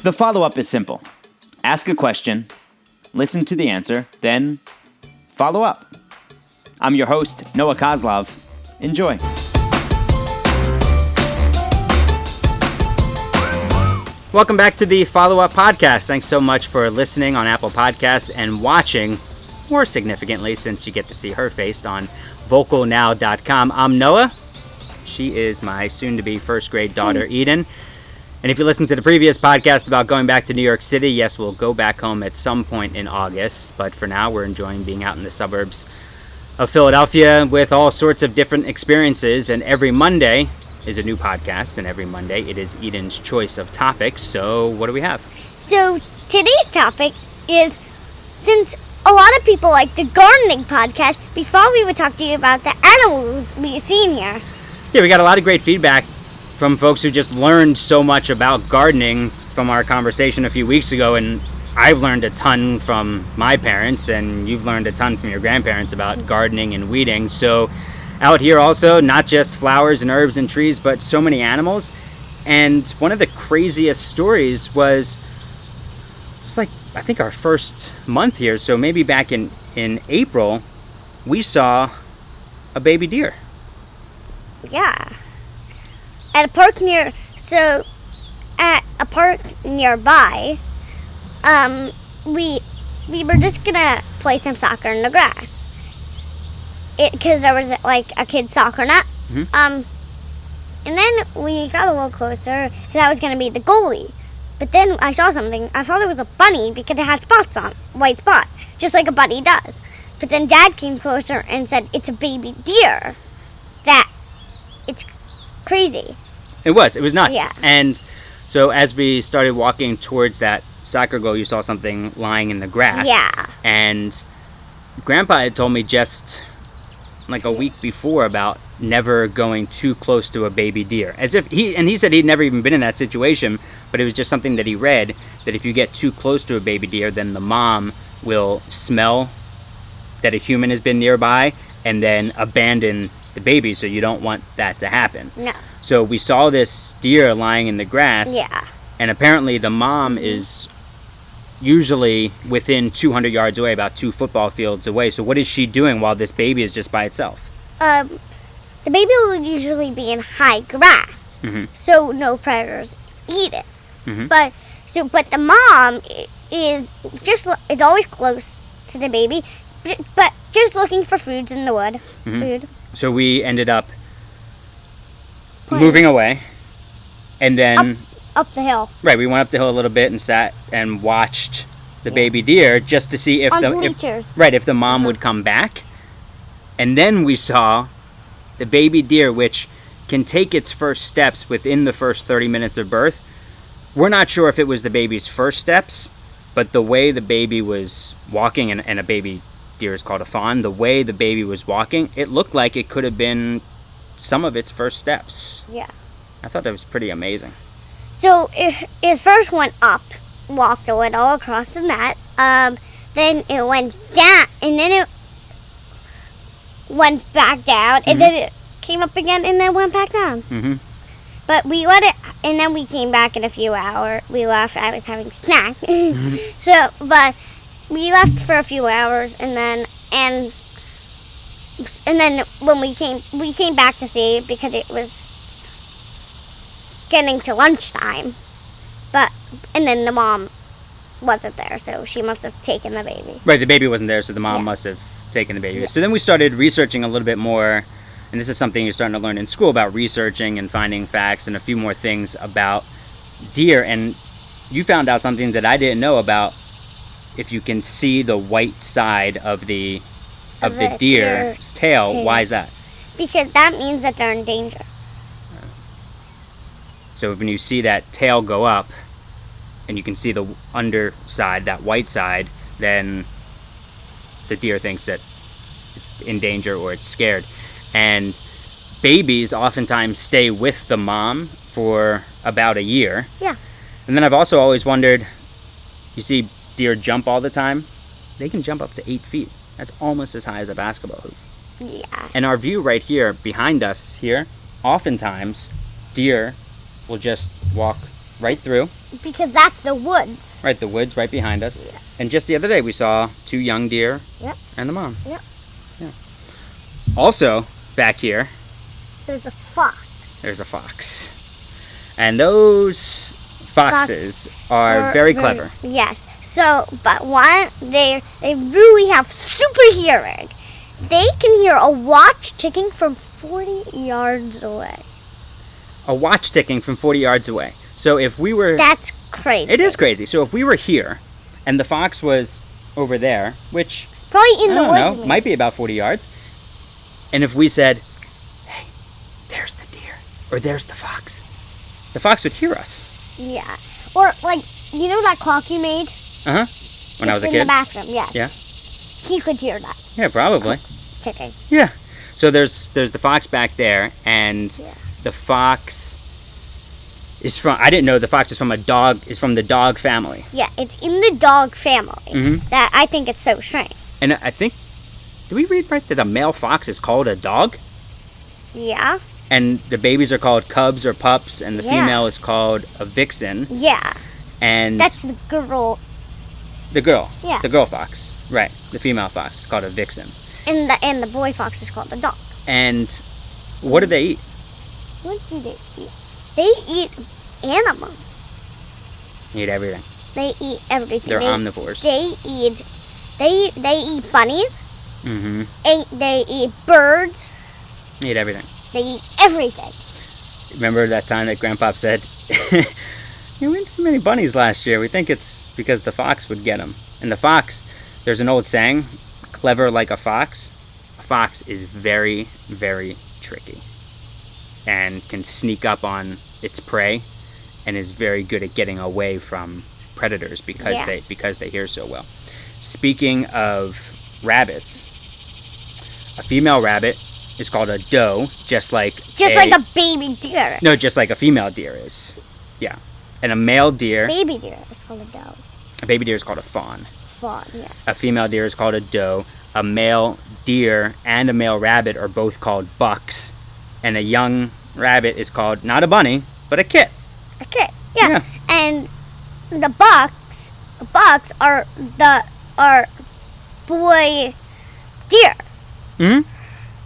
The follow-up is simple. Ask a question, listen to the answer, then follow up. I'm your host, Noah Kozlov. Enjoy. Welcome back to the Follow-Up Podcast. Thanks so much for listening on Apple Podcasts and watching, more significantly, since you get to see her face on vocalnow.com. I'm Noah. She is my soon-to-be first-grade daughter, Eden. And if you listen to the previous podcast about going back to New York City, yes, we'll go back home at some point in August. But for now, we're enjoying being out in the suburbs of Philadelphia with all sorts of different experiences. And every Monday is a new podcast. And every Monday, it is Eden's choice of topics. So what do we have? So today's topic is, since a lot of people like the gardening podcast, we thought we would talk to you about the animals we've seen here. Yeah, we got a lot of great feedback from folks who just learned so much about gardening from our conversation a few weeks ago, and I've learned a ton from my parents, and you've learned a ton from your grandparents about gardening and weeding. So out here also, not just flowers and herbs and trees, but so many animals. And one of the craziest stories was like, I think our first month here, so maybe back in April, we saw a baby deer. Yeah. At a park nearby, we were just gonna play some soccer in the grass. Because there was like a kid's soccer net. Mm-hmm. And then we got a little closer because I was gonna be the goalie. But then I saw something. I thought it was a bunny because it had spots on, white spots, just like a bunny does. But then Dad came closer and said it's a baby deer. It's crazy. It was nuts. Yeah. And so as we started walking towards that soccer goal, you saw something lying in the grass. Yeah. And Grandpa had told me just like a week before about never going too close to a baby deer. He said he'd never even been in that situation, but it was just something that he read, that if you get too close to a baby deer, then the mom will smell that a human has been nearby and then abandon the baby, so you don't want that to happen. No. So we saw this deer lying in the grass. Yeah. And apparently the mom is usually within 200 yards away, about 2 football fields away. So what is she doing while this baby is just by itself? The baby will usually be in high grass, so no predators eat it. Mm-hmm. But the mom is always close to the baby, but just looking for foods in the wood. Mm-hmm. Food. So we ended up moving away, and then up the hill. Right, we went up the hill a little bit and sat and watched the baby deer just to see if the mom would come back. And then we saw the baby deer, which can take its first steps within the first 30 minutes of birth. We're not sure if it was the baby's first steps, but the way the baby was walking, and a baby deer is called a fawn, the way the baby was walking, it looked like it could have been some of its first steps. Yeah. I thought that was pretty amazing. So it first went up, walked a little across the mat, then it went down, and then it went back down, and then it came up again, and then went back down. Mm-hmm. But we let it, and then we came back in a few hours. We left. I was having a snack. But we left for a few hours, and then when we came back to see it because it was getting to lunchtime. And then the mom wasn't there, so she must have taken the baby. Right, the baby wasn't there, so the mom must have taken the baby. Yeah. So then we started researching a little bit more, and this is something you're starting to learn in school about researching and finding facts and a few more things about deer. And you found out something that I didn't know about. If you can see the white side of the deer's tail, why is that? Because that means that they're in danger. So when you see that tail go up, and you can see the underside, that white side, then the deer thinks that it's in danger or it's scared. And babies oftentimes stay with the mom for about a year. Yeah. And then I've also always wondered, you see deer jump all the time? They can jump up to 8 feet. That's almost as high as a basketball hoop. Yeah. And our view right here, behind us here, oftentimes deer will just walk right through. Because that's the woods. Right, the woods right behind us. And just the other day, we saw 2 young deer Yep. and the mom. Yep. Yeah. Also, back here, There's a fox. there's a fox. And those foxes are very clever. Yes. So, but one, they really have super hearing. They can hear a watch ticking from 40 yards away. A watch ticking from 40 yards away. So if we were... That's crazy. It is crazy. So if we were here, and the fox was over there, which... Probably in I the don't woods. know, maybe. might be about 40 yards. And if we said, hey, there's the deer, or there's the fox would hear us. Yeah. Or, like, you know that clock you made? Uh-huh. When I was a in kid. the bathroom, yes. Yeah. He could hear that Yeah, probably. ticking. Yeah. So there's the fox back there, and Yeah. the fox is from... I didn't know the fox is from the dog family. Yeah, it's in the dog family. Mhm. That I think it's so strange. And I think... Did we read right that a male fox is called a dog? Yeah. And the babies are called cubs or pups, and the Yeah. female is called a vixen. Yeah. And That's the girl. the girl. Yeah. The girl fox. Right. The female fox is called a vixen. And the boy fox is called the dog. And what do they eat? What do they eat? They eat animals. They eat everything. They eat everything. They're they, omnivores. They eat bunnies. Mm-hmm. They eat birds. They eat everything. They eat everything. Remember that time that Grandpa said, "You went so many bunnies last year. We think it's because the fox would get them." And the fox, there's an old saying, "Clever like a fox." A fox is very, very tricky, and can sneak up on its prey, and is very good at getting away from predators because Yeah. they hear so well. Speaking of rabbits, a female rabbit is called a doe, just like Like a baby deer. no, just like a female deer is. Yeah. And a male deer, Baby deer is called a doe. a baby deer is called a fawn. Fawn, yes. A female deer is called a doe. A male deer and a male rabbit are both called bucks. And a young rabbit is called not a bunny, but a kit. Okay. Yeah. Yeah. And the bucks are boy deer. Hmm.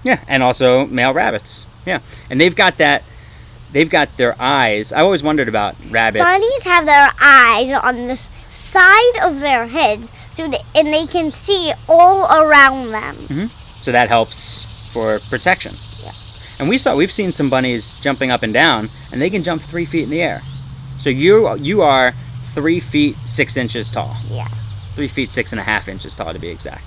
Yeah, and also male rabbits. Yeah. And they've got their eyes. I always wondered about rabbits. Bunnies have their eyes on the side of their heads, and they can see all around them. So that helps for protection. Yeah. And we've seen some bunnies jumping up and down, and they can jump 3 feet in the air. So you are 3 feet 6 inches tall. Yeah. 3 feet 6.5 inches tall to be exact.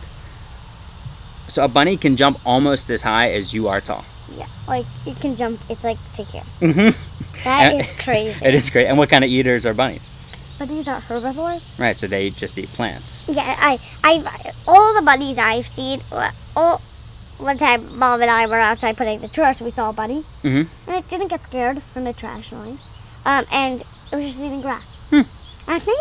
So a bunny can jump almost as high as you are tall. Yeah. Like it can jump. It's like to here. Mm-hmm. That is crazy. It is great. And what kind of eaters are bunnies? Bunnies are herbivores. Right. So they just eat plants. Yeah. I all the bunnies I've seen. One time, Mom and I were outside putting the trash. We saw a bunny, Mm-hmm. and it didn't get scared from the trash noise. And it was just eating grass. I think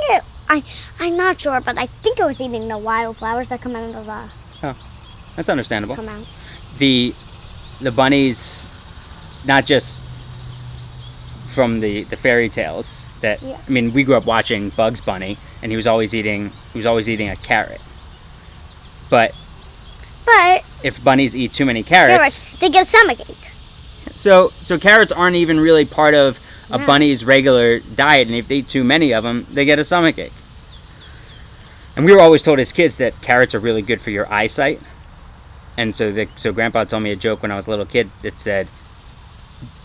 I'm not sure, but I think it was eating the wildflowers that come out of the That's understandable. come out. The bunnies, not just from the fairy tales that Yeah. I mean, we grew up watching Bugs Bunny, and he was always eating a carrot. But But if bunnies eat too many carrots, they get a stomachache. so carrots aren't even really part of a No. bunny's regular diet, and if they eat too many of them, they get a stomachache. And we were always told as kids that carrots are really good for your eyesight. And so Grandpa told me a joke when I was a little kid that said,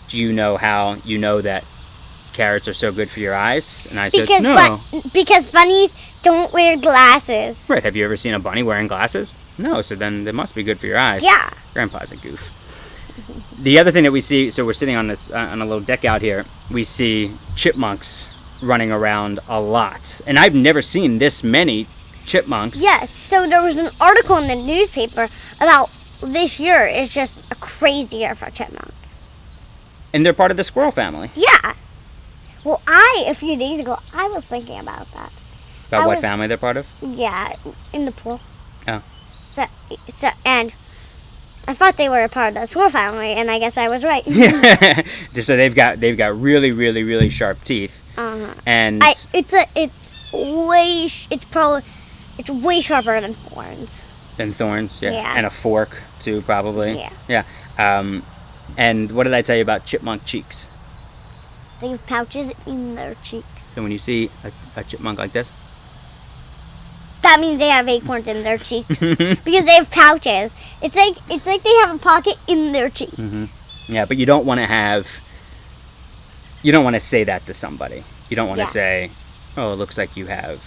"Do you know how you know that carrots are so good for your eyes?" And I said, "No." Because bunnies don't wear glasses. Right, have you ever seen a bunny wearing glasses? No, so then they must be good for your eyes. Yeah. Grandpa's a goof. The other thing that we see, so we're sitting on this on a little deck out here, we see chipmunks running around a lot. And I've never seen this many chipmunks. Yes. So there was an article in the newspaper about this year is just a crazy year for chipmunk. And they're part of the squirrel family. Yeah. Well, a few days ago, I was thinking about that. About I what was- family they're part of? Yeah, in the pool. Oh. So and I thought they were a part of the squirrel family, and I guess I was right. So they've got really, really, really sharp teeth. And It's way sharper than thorns. and thorns, Yeah. and a fork too, probably. Yeah. And what did I tell you about chipmunk cheeks? They have pouches in their cheeks. So when you see a chipmunk like this, That means they have acorns in their cheeks because they have pouches. It's like they have a pocket in their cheek. yeah, but you don't want to say that to somebody. You don't want to Yeah. say, "Oh, it looks like you have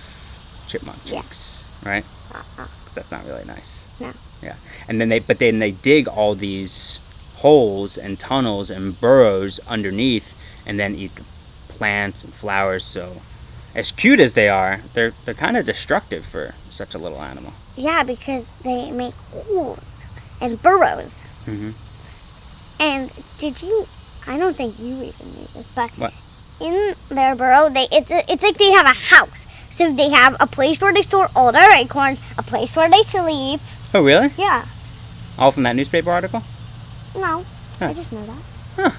chipmunk Yeah. cheeks," right? 'Cause that's not really nice. No. Yeah, and then they dig all these holes and tunnels and burrows underneath, and then eat the plants and flowers. So, as cute as they are, they're kind of destructive for such a little animal. Yeah, because they make holes and burrows. Mhm. And I don't think you even knew this, but What? in their burrow, it's like they have a house. So they have a place where they store all their acorns, a place where they sleep. Oh, really? Yeah. All from that newspaper article? No, Huh. I just know that. Huh.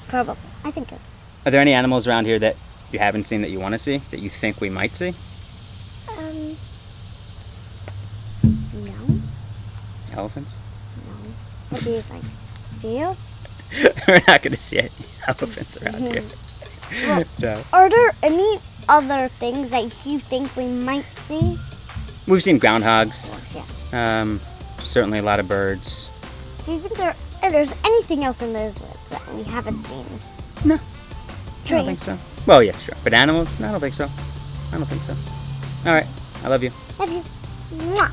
Probably. I think it. Are there any animals around here that you haven't seen that you want to see, that you think we might see? No. Elephants? No. What do you think? Do you? We're not going to see any elephants around here. Well, No. are there any other things that you think we might see? We've seen groundhogs. Yeah. Certainly a lot of birds. Do you think there's anything else in those woods that we haven't seen? No. I don't think Trees. so. Well, yeah, sure. But animals? No, I don't think so. I don't think so. All right. I love you. Love you. Mwah.